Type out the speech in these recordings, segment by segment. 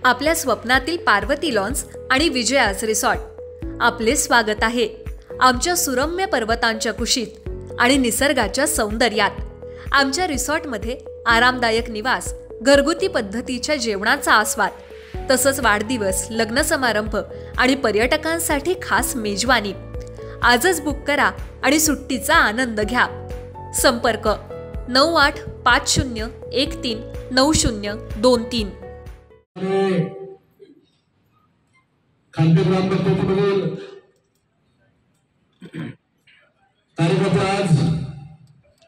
आपल्या स्वप्नातील पार्वती लॉन्स आणि विजयास रिसॉर्ट. आपले स्वागत आहे आमच्या सुरम्य पर्वतांच्या कुशीत आणि निसर्गाच्या सौंदर्यात. आमच्या रिसॉर्टमध्ये आरामदायक निवास, घरगुती पद्धतीच्या जेवणाचा आस्वाद, तसंच वाढदिवस, लग्न समारंभ आणि पर्यटकांसाठी खास मेजवानी. आजच बुक करा आणि सुट्टीचा आनंद घ्या. संपर्क 9850139023. खांडे ग्रामपंचायतीमधील कार्यकर्ते आज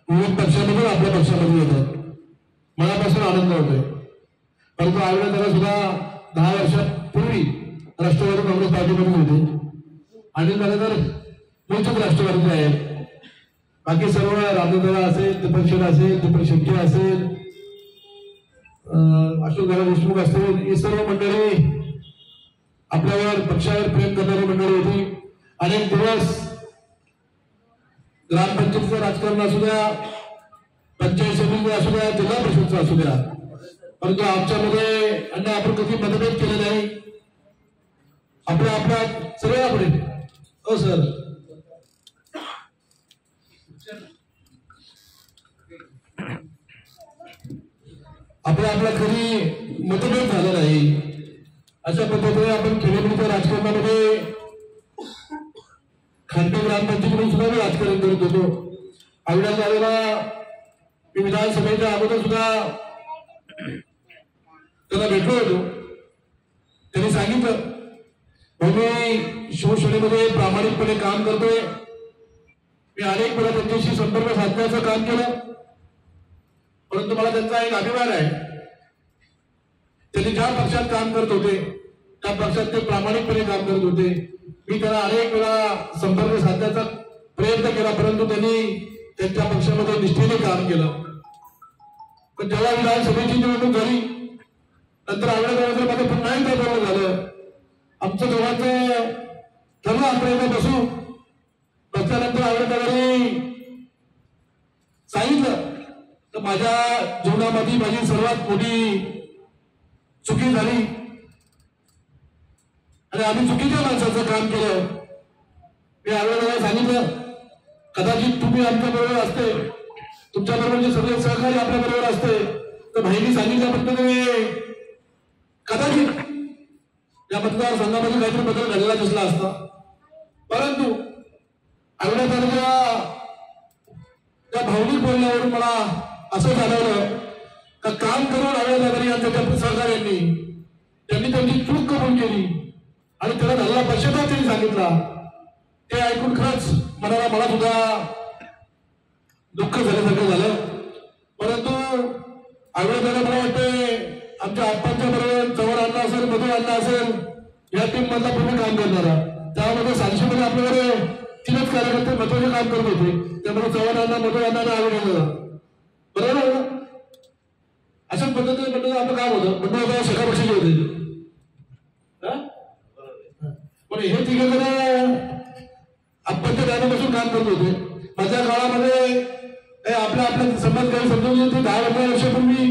विविध पक्षामधून आपल्या पक्षामध्ये येतात. मनापासून आनंद होतोय. परंतु आव्हाडांना सुद्धा 10 वर्षापूर्वी राष्ट्रवादी काँग्रेस पार्टीमध्ये होते आणि मला तर मूळच राष्ट्रवादीचे आहेत. बाकी सर्व रामदादा असेल, दीपक शेठ असेल, दीपक शेट्टी असेल, अशोकदादा देशमुख असतील, ही सर्व मंडळी आपल्यावर पक्षावर प्रेम करणारी मंडळी होती. अनेक दिवस ग्रामपंचायतीचं राजकारण असू द्या, पंचायत समिती असू द्या, जिल्हा परिषदचं असू द्या, परंतु आमच्यामध्ये आणि आपण कधी मतभेद केले नाही. आपल्या सगळे आपण हो सर आपला कधी मतभेद झाला नाही. अशा पद्धतीने आपण खेडेगावच्या राजकारणामध्ये खांडे ग्रामपंचायतीकडून सुद्धा राजकारण करत होतो. आव्हाड दादाला मी विधानसभेच्या अगोदर सुद्धा त्याला भेटलो होतो. त्यांनी सांगितलं मी शिवसेनेमध्ये प्रामाणिकपणे काम करतोय. मी अनेक वेळा त्यांच्याशी संपर्क साधण्याचं काम केलं, परंतु मला त्यांचा एक अभिमान आहे. त्यांनी ज्या पक्षात काम करत होते त्या पक्षात ते प्रामाणिकपणे काम करत होते. मी त्यांना अनेक वेळा संपर्क साधण्याचा प्रयत्न केला, परंतु त्यांनी त्यांच्या पक्षामध्ये निष्ठेने काम केलं. पण जेव्हा विधानसभेची निवडणूक झाली नंतर आव्हाडांमध्ये मध्ये पुन्हा एकदा बोलणं झालं. आमचं दोघांचं ठरलं आपण एकदा बसल्यानंतर आव्हाडांनी सांगितलं तर माझ्या जीवनामध्ये माझी सर्वात मोठी चुकी झाली आणि आम्ही चुकीच्या माणसाचं काम केलं. मी आव्हाडांना सांगितलं कदाचित तुम्ही आमच्या बरोबर असते, तुमच्या बरोबरचे सगळे सहकारी आपल्या बरोबर असते तर बहिणी सांगितल्या पद्धतीने कदाचित या मतदारसंघामध्ये काहीतरी बदल घडलेला दिसला असता. परंतु आव्हाडांच्या त्या भावनिक बोलण्यावरून मला असं जाणवलं का काम करून आव्हाडांनी आणि त्याच्या सहकार्यांनी त्यांनी त्यांची चूक कबूल केली आणि त्याला झालेला पश्चाताप त्यांनी सांगितला. ते ऐकून खरंच मला सुद्धा दुःख झाल्यासारखं झालं. परंतु आव्हाडांना मला वाटतं आमच्या आप्पांच्या बरोबर चव्हाण अण्णा असेल, मधु अण्णा असेल, या टीम मधला पूर्ण काम करणारा. त्यामध्ये 700 आपल्याकडे 3च कार्यकर्ते महत्वाचे काम करत होते. त्यामध्ये चव्हाण अण्णा, मधु अण्णा आणि आव्हाड. बरोबर अशाच पद्धतीने आपलं काम होतं. म्हणजे सगळ्या पक्षाचे होते. पण हे तिघे आप्पांच्या टायमापासून काम करत होते. माझ्या काळामध्ये आपल्या संबंध काही समजून येते. 10-15 वर्षापूर्वी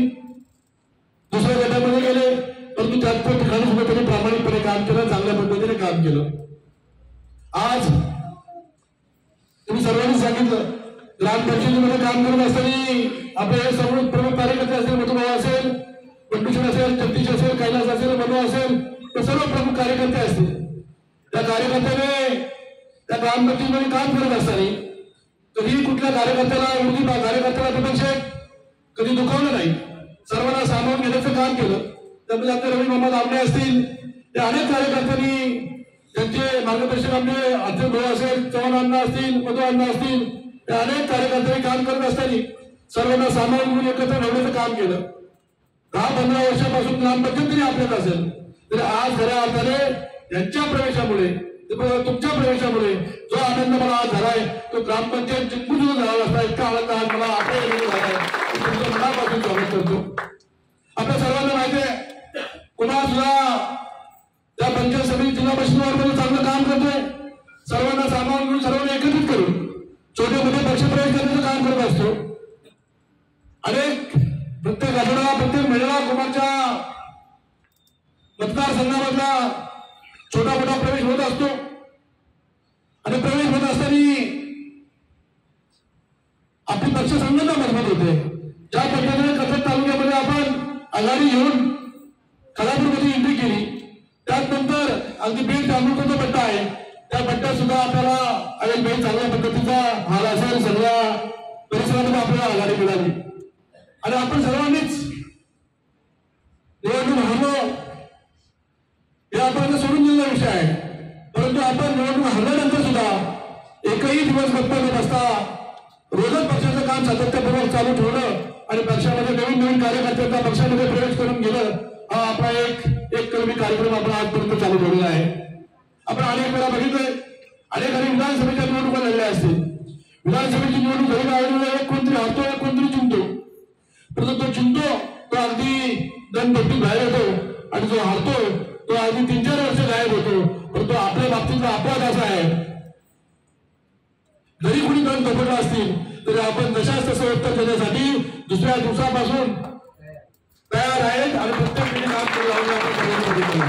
दुसऱ्या गटामध्ये गेले, परंतु त्या ठिकाणी सुद्धा त्यांनी प्रामाणिकपणे काम केलं, चांगल्या पद्धतीने काम केलं. आज तुम्ही सर्वांनी सांगितलं ग्रामपंचायतीमध्ये काम करत असताना आपले हे सर्व प्रमुख कार्यकर्ते असेल, मधुभाऊ असेल, पंडित असेल, जगदीश असेल, कैलास असेल, मधु असेल, ते सर्व प्रमुख कार्यकर्ते असतील. त्या कार्यकर्त्याने त्या ग्रामपंचायतीमध्ये काम करत असताना कधी कुठल्या कार्यकर्त्याला अपेक्षा कधी दुखावलं नाही. सर्वांना सामावून घेण्याचं काम केलं. त्यामध्ये आपले रवी मोहम्मद आमने असतील, ते अनेक कार्यकर्त्यांनी त्यांचे मार्गदर्शक आपले अध्यक्ष भाऊ असेल, चव्हाण अण्णा असतील, मधु अण्णा असतील, त्या अनेक कार्यकर्त्यांनी काम करत असताना सर्वांना सामावून घेऊन एकत्र ठेवण्याचं काम केलं. 10-15 वर्षापासून ग्रामपंचायतीने आपल्यात असेल तरी आज खऱ्या अर्थाने यांच्या प्रवेशामुळे, तुमच्या प्रवेशामुळे जो आनंद मला आज झालाय तो ग्रामपंचायत जिंकून झाला असता. इतका आनंद आज मला आपल्या झालाय. तुमच्या मनापासून स्वागत करतो. आपल्या सर्वांना माहिती आहे कुणाला सुद्धा त्या पंचायत समिती जिल्हा परिषदेवर चांगलं काम करतोय. सर्वांना सामावून घेऊन सर्वांना एकत्रित करून छोटे मोठे पक्षप्रवेश करण्याचं काम करत असतो. अनेक प्रत्येक आठवडा, प्रत्येक महिन्याला कुणाच्या मतदारसंघामधला छोटा मोठा प्रवेश होत असतो आणि प्रवेश होत असताना आपली पक्ष संघटना मजबूत होते. ज्या पद्धतीने कर्जत तालुक्यामध्ये आपण आघाडी घेऊन खालापूरमध्ये एंट्री केली, त्यानंतर अगदी बीड जांभूळचा जो पट्टा आहे त्या पट्ट्यात सुद्धा आपल्याला अनेक चांगल्या पद्धतीचा हाल असेल, सगळ्या परिसरामध्ये आपल्याला आघाडी मिळाली आणि आपण सर्वांनीच निवडणूक हरलो हे आपण सोडून दिलेला विषय आहे. परंतु आपण निवडणूक हरल्यानंतर सुद्धा एकही दिवस गप्प न बसता रोजच पक्षाचं काम सातत्यपूर्वक चालू ठेवलं आणि पक्षामध्ये नवीन नवीन कार्यकर्त्यांचा पक्षामध्ये प्रवेश करून गेलं. हा आपला एक कलमी कार्यक्रम आपण आजपर्यंत चालू ठेवलेला आहे. आपण अनेक वेळा बघितलंय, अनेक विधानसभेच्या निवडणुका लढल्या असतील. विधानसभेची निवडणूक जरी आलेली एक कोणतरी हरतो, एक कोणतरी जिंकतो. परंतु तो जिंकतो तो अगदी दणपट्टी बाहेर येतो आणि जो हरतो तो अगदी 3-4 वर्ष गायब होतो. परंतु आपल्या बाबतीतला अपवाद असा आहे, जरी कोणी दण थोपटला असतील तरी आपण जशाच तसं उत्तर देण्यासाठी दुसऱ्या दिवसापासून तयार आहेत आणि प्रत्येक वेळी काम करू लागले. आपण सगळ्यांनी बघितलं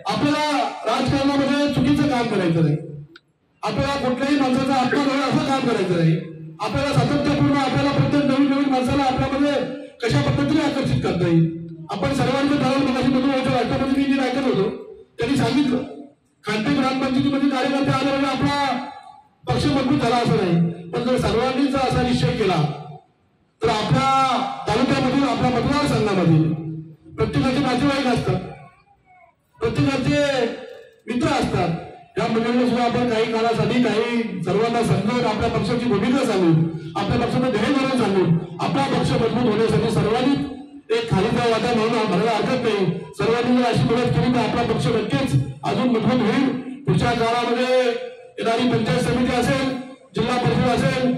आपल्याला राजकारणामध्ये चुकीचं काम करायचं नाही, आपल्याला कुठल्याही माणसाचा अपमान होईल असं काम करायचं नाही. आपल्याला सातत्यपूर्ण आपल्याला प्रत्येक नवीन नवीन माणसाला आपल्यामध्ये कशा पद्धतीने आकर्षित करता येईल. आपण सर्वांचं ठरवलं मधून राष्ट्रपती मी ऐकत होतो, त्यांनी सांगितलं खांडे ग्रामपंचायतीमध्ये कार्यकर्ते आल्यामुळे आपला पक्ष मजबूत झाला असं नाही, पण जर सर्वांनीच असा निश्चय केला तर आपल्या तालुक्यामधील आपल्या मतदारसंघामधील प्रत्येकाचे नातेवाईक असतात, प्रत्येकाचे मित्र असतात. या मंडळीने सुद्धा आपण काही काळासाठी काही सर्वांना समजावून आपल्या पक्षाची भूमिका सांगून, आपल्या पक्षाचं ध्येय म्हणून सांगून आपला पक्ष मजबूत होण्यासाठी सर्वांनी एक खालीचा वाटा म्हणून म्हणायला हरकत नाही. सर्वांनी जर अशी मदत केली तर आपला पक्ष नक्कीच अजून मजबूत होईल. पुढच्या काळामध्ये येणारी पंचायत समिती असेल, जिल्हा परिषद असेल,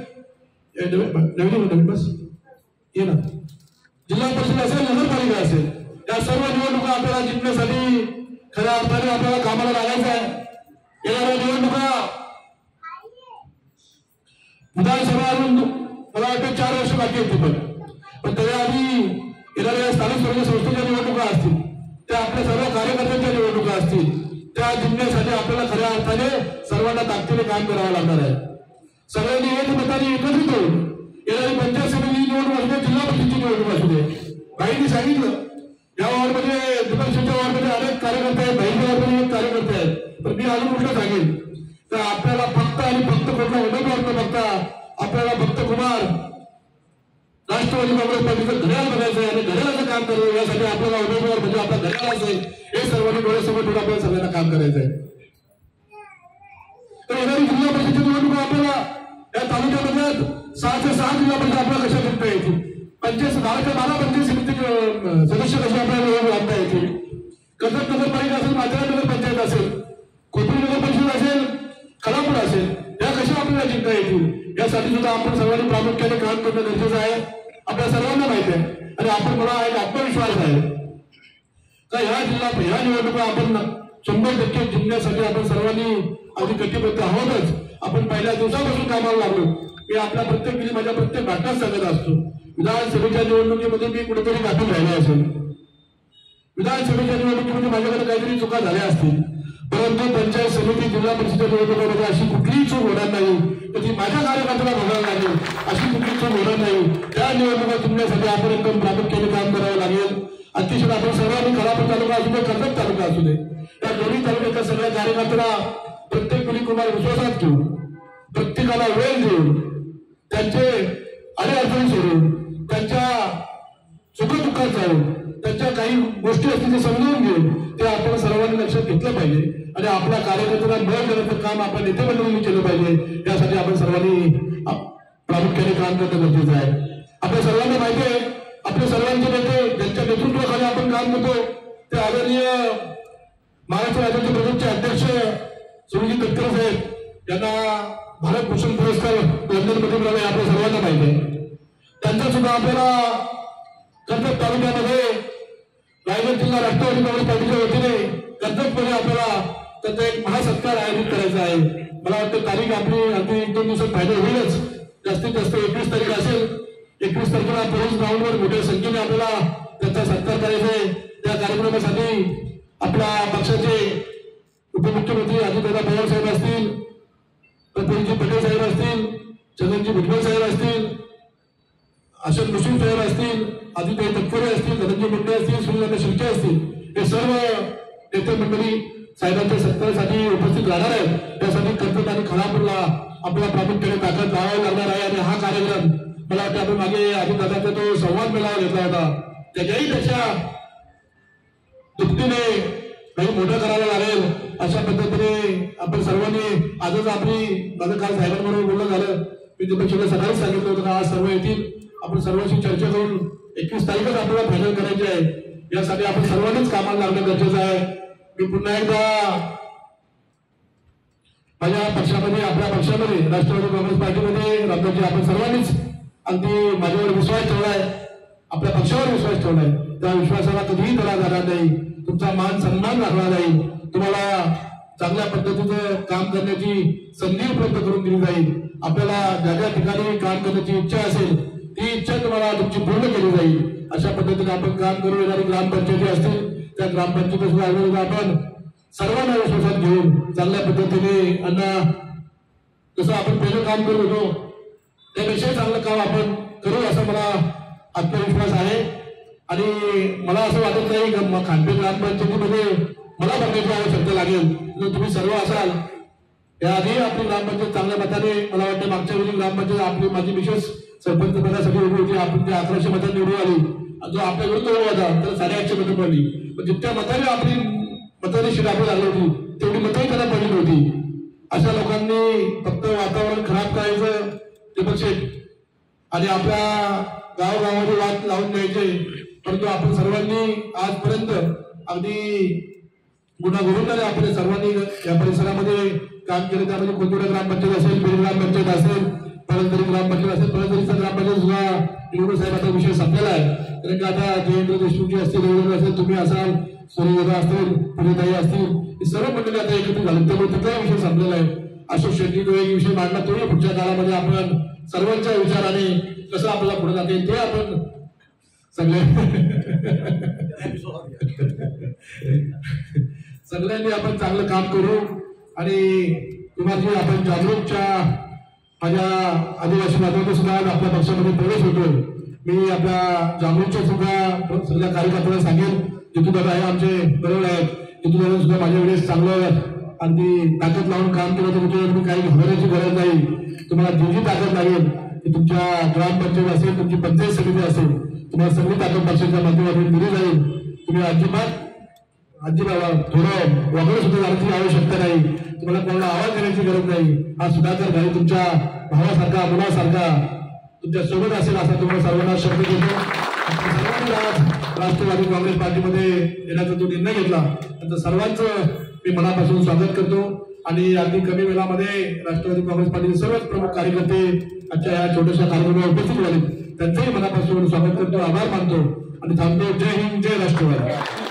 नवीन बस ये ना, जिल्हा परिषद असेल, नगरपालिका असेल, या सर्व निवडणुका आपल्याला जिंकण्यासाठी खऱ्या अर्थाने आपल्याला कामाला लागायचं आहे. येणाऱ्या निवडणुका विधानसभा मला वाटतं 4 वर्ष बाकी होती, पण त्याआधी येणाऱ्या स्थानिक स्वराज्य संस्थेच्या निवडणुका असतील, त्या आपल्या सर्व कार्यकर्त्यांच्या निवडणुका असतील, त्या जिंकण्यासाठी आपल्याला खऱ्या अर्थाने सर्वांना ताकदीने काम करावं लागणार आहे. सगळ्यांनी एक मताने एकत्रित होऊन येणारी पंचायत समिती निवडणूक असू दे, जिल्हा परिषदेची निवडणूक असू दे. बाईंनी सांगितलं या वॉर्डमध्ये दुपारच्या वॉर्डमध्ये अनेक कार्यकर्ते आहेत, बाईंच्या वॉर्डमध्ये एक कार्यकर्ते आहेत, पण मी अजून कुठलं सांगेन तर आपल्याला फक्त आणि फक्त कुठला उमेदवार न बघता आपल्याला फक्त कुमार राष्ट्रवादी काँग्रेस पार्टीचं घड्याळ बनायचं आहे आणि घड्याळाचं काम करायचं. यासाठी आपल्याला उमेदवार म्हणजे आपला घड्याळ असेल हे सर्वांनी डोळ्यासमोर ठेवून आपल्याला सगळ्यांना काम करायचं आहे. तर येणारी जिल्हा परिषदेची निवडणूक आपल्याला या तालुक्यामध्ये 6 ते 6 जिल्हा परिषद आपल्याला कशा जिंकता येतील, 12 ते 12 पंचायत समितीचे सदस्य कसे आपल्याला आणता येतील. कर्जत नगरपालिका असेल, माथेरान नगरपंचायत असेल, कोथरूड नगर परिषद असेल, खालापूर असेल, या कशा आपल्याला जिंकता येतील यासाठी सुद्धा आपण सर्वांनी प्रामुख्याने काम करणं गरजेचं आहे. आपल्या सर्वांना माहिती आहे आणि आपण मला एक आत्मविश्वास आहे का ह्या निवडणुका आपण 100% जिंकण्यासाठी आपण सर्वांनी अगदी कटिबद्ध आहोतच. आपण पहिल्या दिवसापासून कामाला लागलो. मी आपल्या प्रत्येक माझ्या प्रत्येक भागात सांगत असतो, विधानसभेच्या निवडणुकीमध्ये मी कुठेतरी गाठून राहिलो असेल, विधानसभेच्या निवडणुकीमध्ये माझ्याकडे काहीतरी चुका झाल्या असतील, परंतु पंचायत समिती जिल्हा परिषद निवडणुकीमध्ये अशी कुठलीही चूक होणार नाही तर ती माझ्या कार्यकर्त्याला भोगायला लागेल, अशी कुठली चूक होणार नाही. त्या निवडणुका जिंकण्यासाठी आपण एकदम प्रामुख्याने काम करावं लागेल. अतिशय आपण सर्वांनी खालापूर तालुका असू दे, कर्जत तालुका असू दे, त्या दोन्ही तालुक्याच्या सगळ्या कार्यकर्त्यांना प्रत्येक मुली कुमार विश्वासात घेऊन, प्रत्येकाला वेळ देऊन, त्यांचे अडीअडचणी सोडून, त्यांच्या सुखदुःखात जाऊन, त्यांच्या काही गोष्टी असतील ते समजावून घेऊन ते आपण सर्वांनी लक्षात घेतलं पाहिजे आणि आपल्या कार्यकर्त्यांना बळ देण्याचं काम आपण नेते मंडळींनी केलं पाहिजे. यासाठी आपण सर्वांनी प्रामुख्याने काम करणं गरजेचं आहे. आपल्या सर्वांना माहिती आहे, आपले सर्वांचे नेते ज्यांच्या नेतृत्वाखाली आपण काम करतो ते आदरणीय महाराष्ट्र राज्याचे प्रदेशचे अध्यक्ष सुनील तटकरे साहेब यांना भारत भूषण पुरस्कार लंडनमध्ये मिळाला आपल्या सर्वांना माहिती आहे. त्यांचा सुद्धा आपल्याला कर्जत तालुक्यामध्ये रायगड जिल्हा राष्ट्रवादी काँग्रेस पार्टीच्या वतीने कर्जतमध्ये आपल्याला त्याचा एक महासत्कार आयोजित करायचा आहे. मला वाटतं तारीख आपली अगदी 1-2 दिवसात फायनल होईलच. जास्तीत जास्त 21 तारीख असेल. 21 तारखेला पोलीस ग्राउंडवर मोठ्या संख्येने आपल्याला कार्यक्रमासाठी आपल्या पक्षाचे उपमुख्यमंत्री अजितदादा पवार साहेब असतील, प्रफुल्लजी पटेल साहेब असतील, छगनजी भुजबळ साहेब असतील, अशोक मुश्रीफ साहेब असतील, आदित्य तटकरे असतील, धनंजय मुंडे असतील, सुनील शिर्के असतील, हे सर्व नेते मंडळी साहेबांच्या सत्कारासाठी उपस्थित राहणार आहेत. त्यासाठी कर्जत आणि खानापूरला आपल्याला प्रामुख्याने ताकद लावावी लागणार आहे. आणि हा कार्यक्रम मला वाटतं आपण मागे अजितदादाचा तो संवाद मेळावा घेतला होता, त्याच्याही पेक्षा दुपटीने काही मोठं करायला लागेल अशा पद्धतीने आपण सर्वांनी आजच आपली माझं काल साहेबांबरोबर बोलणं झालं. मी दीपक सकाळीच सांगितलं होतं का आज सर्व येतील, आपण सर्वांशी चर्चा करून 21 तारीखच आपल्याला फायनल करायची आहे. यासाठी आपण सर्वांनीच कामाला लागणं गरजेचं आहे. मी पुन्हा एकदा माझ्या पक्षामध्ये, आपल्या पक्षामध्ये, राष्ट्रवादी काँग्रेस पार्टीमध्ये रामदासजी आपण सर्वांनीच अगदी माझ्यावर विश्वास ठेवलाय, आपल्या पक्षावर विश्वास ठेवलाय. त्या विश्वासाला कधीही तडा जाणार नाही, तुमचा मान सन्मान राखला जाईल, तुम्हाला चांगल्या पद्धतीचं काम करण्याची संधी उपलब्ध करून दिली जाईल. आपल्याला ज्या ज्या ठिकाणी काम करण्याची इच्छा असेल ती इच्छा तुम्हाला तुमची पूर्ण केली जाईल. अशा पद्धतीने आपण काम करू. येणारी ग्रामपंचायती असतील त्या ग्रामपंचायतीला आपण सर्वांना विश्वासात घेऊन चांगल्या पद्धतीने अण्णा जसं आपण पहिलं काम करत होतो त्यापेक्षा चांगलं काम आपण करू असा मला आत्मविश्वास आहे. आणि मला असं वाटत नाही की खानपे ग्रामपंचायतीमध्ये मला बघण्याची आवश्यकता लागेल. जर तुम्ही सर्व असाल याआधी आपली ग्रामपंचायत चांगल्या मताने, मला वाटतं मागच्या वेळी ग्रामपंचायत आपली माझी विशेष सरपंच पदासाठी उभी होती, आपण त्या 1100 मतांनी निवडून आली. जो आपल्या विरुद्ध होता त्याला 850 मतं पडली. पण जितक्या मताने आपली मताने शिरावी लागली होती तेवढी मतही त्यांना पडली नव्हती. अशा लोकांनी फक्त वातावरण खराब करायचं दीपक शेठ आणि आपल्या गावोगावामध्ये वाद लावून द्यायचे. परंतु आपण सर्वांनी आजपर्यंत अगदी गुन्हा घडवणारे आपल्या सर्वांनी या परिसरामध्ये काम केले. त्यामध्ये कोथुडा ग्रामपंचायत असेल, पेरी ग्रामपंचायत असेल, परंतरी ग्रामपंचायत असेल, परंतरीचा ग्रामपंचायत सुद्धा निवडून साहेबांचा विषय संपलेला आहे. कारण की आता जयेंद्र देशमुखजी असतील, देवेंद्र असेल, तुम्ही असाल, सूर्यदादा असतील, पुरेताई असतील, हे सर्व मंडळी आता एकत्रित झाले, त्यामुळे तिथला विषय संपलेला आहे. अशोक शेट्टी जो एक विषय मांडला तोही पुढच्या काळामध्ये आपण सर्वांच्या विचाराने कसं आपल्याला पुढे जाते ते आपण सगळ्यांनी आपण चांगलं काम करू. आणि तुम्हाला आपण जागरूकच्या माझ्या आदिवासी बांधवांचा सुद्धा आपल्या पक्षामध्ये प्रवेश होतोय. मी आपल्या जागरूकच्या सुद्धा सगळ्या कार्यकर्त्यांना सांगेन, जितूदादा हे आमचे बरोबर आहेत, जितूदादा सुद्धा माझ्या वेळेस चांगलं अगदी ताकद लावून काम केलं तर तुम्ही काही घाबरण्याची गरज नाही. तुम्हाला जी ताकद लागेल ती तुमच्या ग्रामपंचायत असेल, तुमची पंचायत समिती असेल, तुम्हाला सगळी ताकद पक्षाच्या माध्यमातून दिली जाईल. तुम्ही अजिबात थोडं वगैरे सुद्धा जाण्याची आवश्यकता नाही, तुम्हाला कोणाला आवाज देण्याची गरज नाही. हा सुधाकर भाई तुमच्या भावासारखा, मुलासारखा तुमच्या सोबत असेल असा तुम्हाला सर्वांना शब्द देतो. सर्वांनी आज राष्ट्रवादी काँग्रेस पार्टीमध्ये येण्याचा जो निर्णय घेतला त्यांचं सर्वांचं मी मनापासून स्वागत करतो. आणि अगदी कमी वेळामध्ये राष्ट्रवादी काँग्रेस पार्टीचे सर्वच प्रमुख कार्यकर्ते आजच्या या छोट्याशा कार्यक्रमाला उपस्थित झाले, त्यांचंही मनापासून स्वागत करतो, आभार मानतो आणि थांबतो. जय हिंद, जय राष्ट्रवादी.